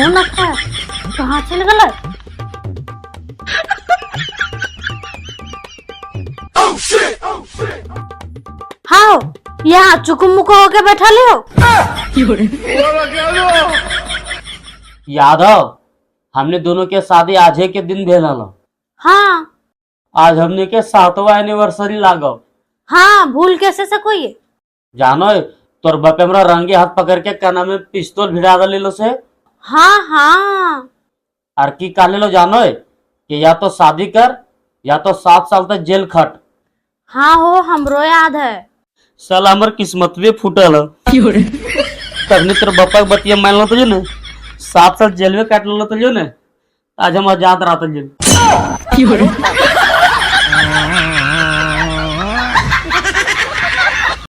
लगता है कहाँ चल गया? हाँ यहाँ चुकुमुको होके बैठा ले हो। यादव, हमने दोनों के शादी आज के दिन भेल हलो। हाँ आज हमने के 7वां एनिवर्सरी लागो। हाँ भूल कैसे सको ये? जानो तोर बापे हमरा रंगे हाथ पकड़ के काना में पिस्तौल भिड़ा दे लो से। हाँ हाँ और की कहले लो जानो कि या तो शादी कर या तो 7 साल तक जेल खट। हाँ हो हमरो याद है। साला हमर किस्मत भी फूटल तबने तेरे बापा के बतिया मान लो तो ने 7 साल जेल में काट लो तो ने आज हम आजाद रहा था जेल।